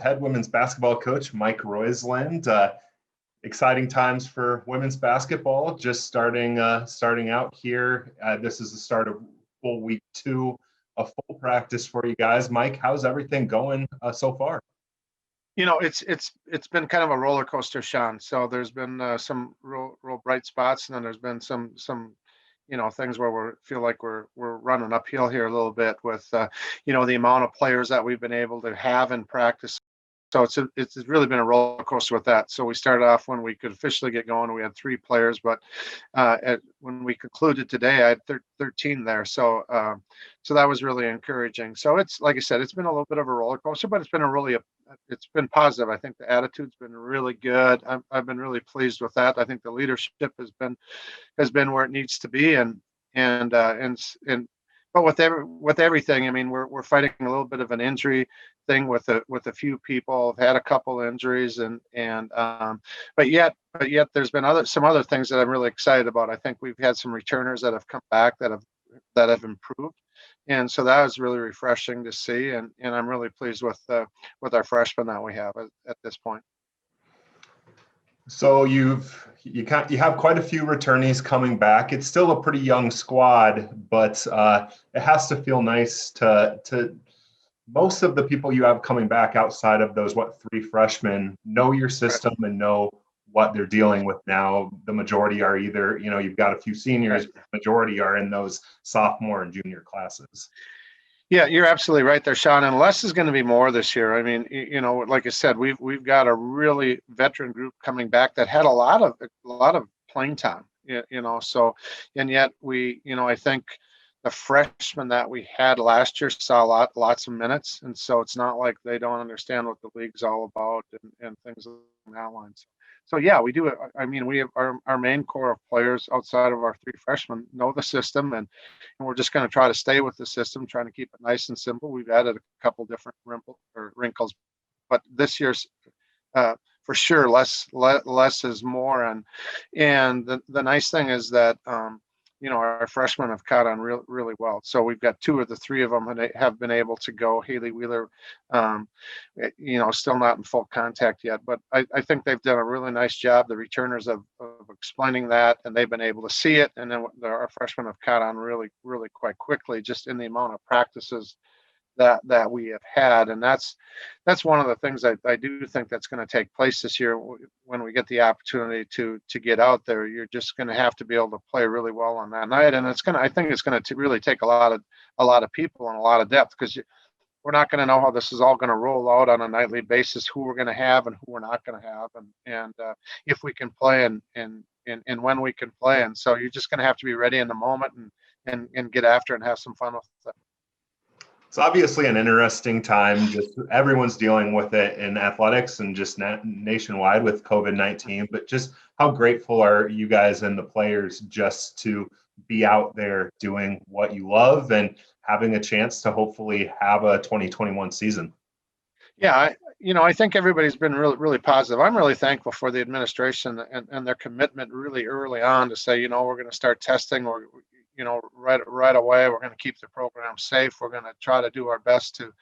head women's basketball coach, Mike Roysland. Exciting times for women's basketball, just starting out here. This is the start of full week 2 of full practice for you guys. Mike, how's everything going so far? It's been kind of a roller coaster, Sean. So there's been some real bright spots, and then there's been some things where we feel like we're running uphill here a little bit with the amount of players that we've been able to have in practice. So it's really been a roller coaster with that. So we started off when we could officially get going. We had 3 players, but when we concluded today, I had 13 there. So that was really encouraging. So it's like I said, it's been a little bit of a roller coaster, but it's been positive. I think the attitude's been really good. I've been really pleased with that. I think the leadership has been where it needs to be, but with everything, I mean, we're fighting a little bit of an injury thing with a few people. I've had a couple injuries, but yet there's been some other things that I'm really excited about. I think we've had some returners that have come back that have improved, and so that was really refreshing to see. And I'm really pleased with our freshmen that we have at this point. So you have quite a few returnees coming back. It's still a pretty young squad, but it has to feel nice to most of the people you have coming back outside of those 3 freshmen know your system and know what they're dealing with now. The majority are either, you've got a few seniors, but the majority are in those sophomore and junior classes. Yeah, you're absolutely right there, Sean. And less is going to be more this year. I mean, like I said, we've got a really veteran group coming back that had a lot of playing time. So, and yet I think the freshmen that we had last year saw lots of minutes, and so it's not like they don't understand what the league's all about and things along that lines. So yeah, we do it. I mean, we have our main core of players outside of our 3 freshmen know the system, and we're just going to try to stay with the system, trying to keep it nice and simple. We've added a couple different wrinkles, but this year's for sure less is more. And the nice thing is that our freshmen have caught on really well. So we've got 2 of the 3 of them have been able to go. Haley Wheeler, still not in full contact yet, but I think they've done a really nice job. The returners of explaining that, and they've been able to see it. And then our freshmen have caught on really quite quickly, just in the amount of practices that we have had. And that's one of the things I do think that's going to take place this year when we get the opportunity to get out there. You're just going to have to be able to play really well on that night, and I think it's going to really take a lot of people and a lot of depth, because we're not going to know how this is all going to roll out on a nightly basis, who we're going to have and who we're not going to have, and if we can play and when we can play. And so you're just going to have to be ready in the moment and get after it and have some fun with it. It's obviously an interesting time. Just everyone's dealing with it in athletics and just nationwide with COVID-19. But just how grateful are you guys and the players just to be out there doing what you love and having a chance to hopefully have a 2021 season? Yeah, I think everybody's been really positive. I'm really thankful for the administration and their commitment really early on to say, we're going to start testing, or right away. We're going to keep the program safe. We're going to try to do our best to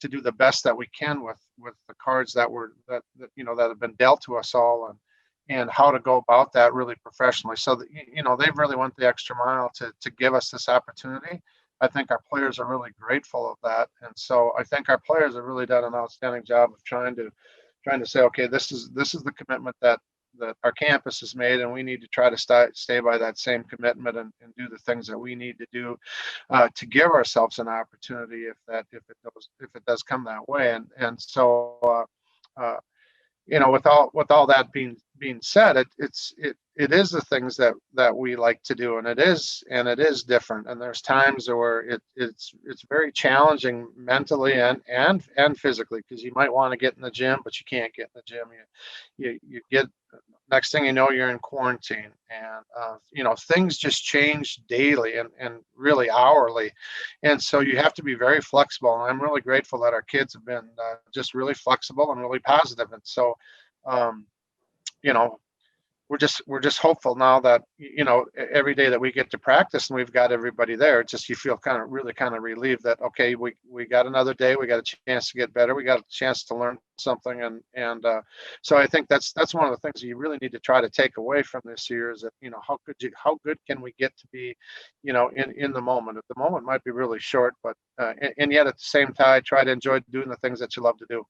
do the best that we can with the cards that have been dealt to us all, and how to go about that really professionally. So that, they've really went the extra mile to give us this opportunity. I think our players are really grateful of that, and so I think our players have really done an outstanding job of trying to say, okay, this is the commitment that our campus has made, and we need to try to stay by that same commitment and do the things that we need to do to give ourselves an opportunity if it does come that way. And so with all that being said, it is the things that we like to do, and it is different. And there's times where it's very challenging mentally and physically, because you might want to get in the gym, but you can't get in the gym. You get, next thing you know, you're in quarantine, and things just change daily and really hourly, and so you have to be very flexible. And I'm really grateful that our kids have been just really flexible and really positive. And so we're just hopeful now that, you know, every day that we get to practice and we've got everybody there, it's just you feel really kind of relieved that, okay, we got another day, we got a chance to get better, we got a chance to learn something. So I think that's one of the things you really need to try to take away from this year is that, you know, how good can we get to be, you know, in the moment. At the moment might be really short, but and yet at the same time try to enjoy doing the things that you love to do.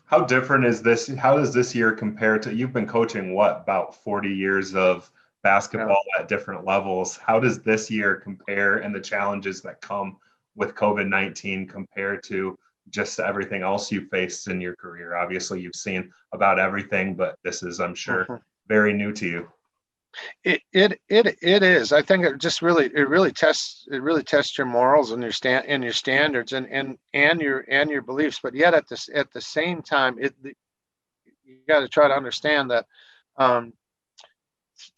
How different is this? How does this year compare to, you've been coaching what, about 40 years of Yeah. basketball at different levels. How does this year compare and the challenges that come with COVID-19 compared to just everything else you faced in your career? Obviously, you've seen about everything, but this is, I'm sure, Mhm. very new to you. It is. I think it really tests your morals and your standards and your beliefs. But yet at the same time, you got to try to understand that um,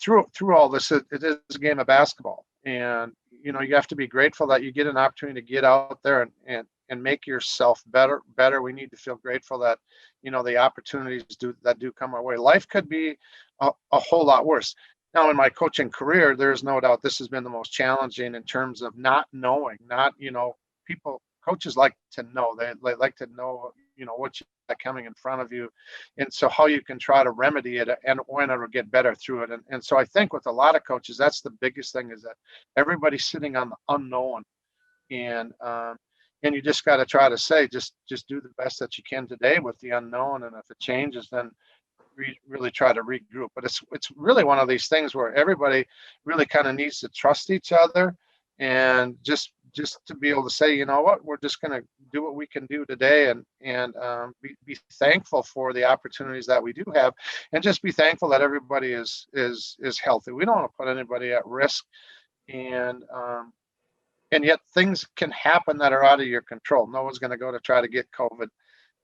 through all this, it is a game of basketball, and you know you have to be grateful that you get an opportunity to get out there and make yourself better. We need to feel grateful that, you know, the opportunities do come our way. Life could be a whole lot worse. Now, in my coaching career, there's no doubt this has been the most challenging in terms of not knowing, not, you know, coaches like to know, they like to know, you know, what you got coming in front of you, and so how you can try to remedy it and when it'll get better through it. And so I think with a lot of coaches, that's the biggest thing, is that everybody's sitting on the unknown, and um, and you just got to try to say, just do the best that you can today with the unknown, and if it changes, then really try to regroup. But it's really one of these things where everybody really kind of needs to trust each other, and just to be able to say, you know what, we're just going to do what we can do today, and be thankful for the opportunities that we do have, and just be thankful that everybody is healthy. We don't want to put anybody at risk, and and yet things can happen that are out of your control. No one's going to go to try to get COVID,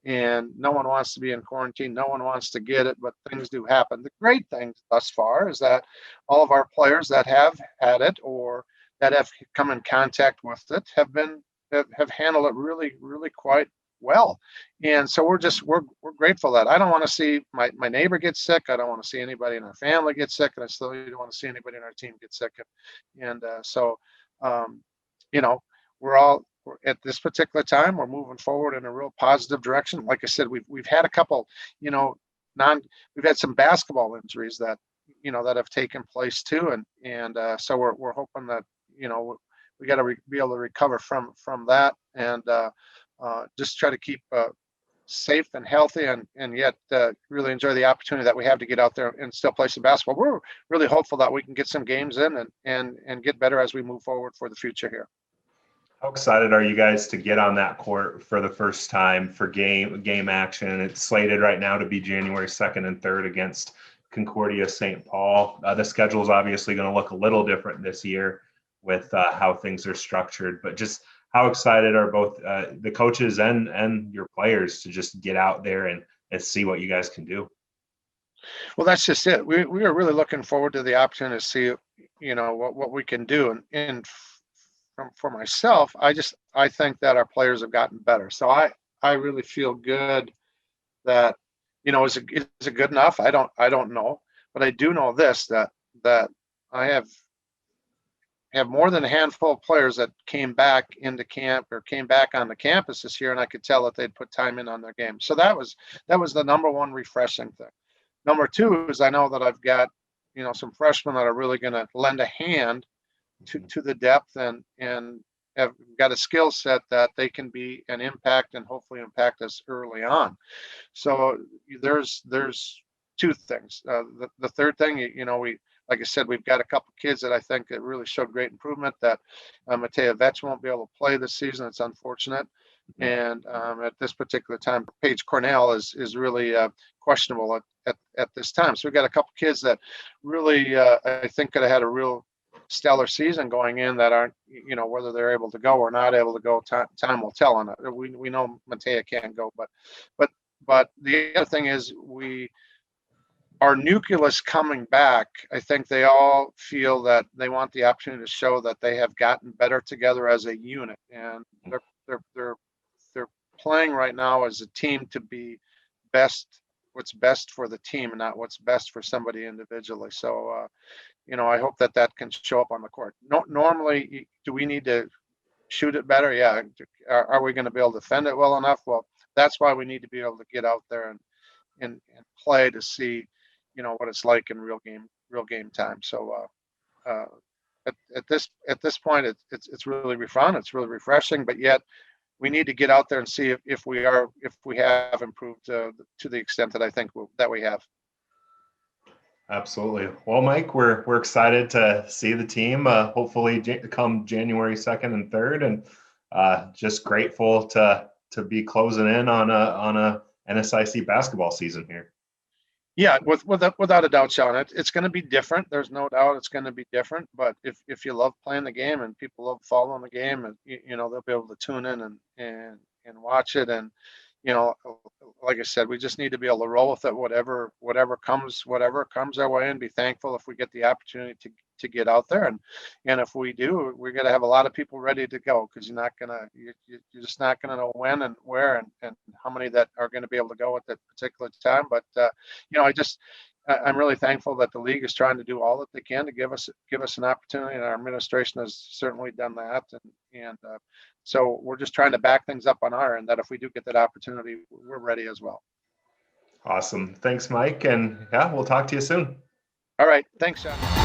and no one wants to be in quarantine. No one wants to get it, but things do happen. The great thing thus far is that all of our players that have had it or that have come in contact with it have handled it really quite well. And so we're grateful that I don't want to see my neighbor get sick. I don't want to see anybody in our family get sick, and I still don't want to see anybody in our team get sick. And um, you know, we're at this particular time, we're moving forward in a real positive direction. Like I said, we've had a couple, you know, we've had some basketball injuries that, you know, that have taken place too, and so we're hoping that, you know, we got to be able to recover from that, and just try to keep safe and healthy, and yet really enjoy the opportunity that we have to get out there and still play some basketball. We're really hopeful that we can get some games in and get better as we move forward for the future here. How excited are you guys to get on that court for the first time for game action? It's slated right now to be January 2nd and 3rd against Concordia-St. Paul. The schedule is obviously going to look a little different this year with how things are structured, but just how excited are both the coaches and your players to just get out there and see what you guys can do? Well, that's just it. We are really looking forward to the opportunity to see, you know, what we can do. And for myself, I think that our players have gotten better. So I really feel good that, you know, is it good enough? I don't know, but I do know this, that I have more than a handful of players that came back into camp or came back on the campus this year, and I could tell that they'd put time in on their game. So that was the number one refreshing thing. Number two is I know that I've got, you know, some freshmen that are really going to lend a hand to the depth, and have got a skill set that they can be an impact and hopefully impact us early on. So there's two things. The third thing, you know, like I said, we've got a couple kids that I think that really showed great improvement. That Mateo Vetch won't be able to play this season. It's unfortunate. And at this particular time, Paige Cornell is really questionable at this time. So we've got a couple kids that really I think could have had a real stellar season going in that aren't, you know, whether they're able to go or not able to go, time will tell on it. We know Matea can't go, but the other thing is our nucleus coming back, I think they all feel that they want the opportunity to show that they have gotten better together as a unit, and they're playing right now as a team to be best what's best for the team and not what's best for somebody individually. So, I hope that can show up on the court. No, normally, do we need to shoot it better? Yeah. Are we going to be able to defend it well enough? Well, that's why we need to be able to get out there and play to see, what it's like in real game time. So, at this point, it's really fun. It's really refreshing, but yet we need to get out there and see if we have improved to the extent that I think that we have. Absolutely. Well, Mike, we're excited to see the team hopefully come January 2nd and 3rd, and just grateful to be closing in on a NSIC basketball season here. Yeah, without a doubt, Sean, it's going to be different. There's no doubt it's going to be different. But if you love playing the game and people love following the game, and they'll be able to tune in and watch it. And like I said, we just need to be able to roll with it, whatever comes our way, and be thankful if we get the opportunity to get out there. And if we do, we're going to have a lot of people ready to go, because you're just not gonna know when and where and how many that are going to be able to go at that particular time. But I'm really thankful that the league is trying to do all that they can to give us an opportunity, and our administration has certainly done that. And so we're just trying to back things up on our end, that if we do get that opportunity, we're ready as well. Awesome. Thanks, Mike. And yeah, we'll talk to you soon. All right. Thanks, Sean.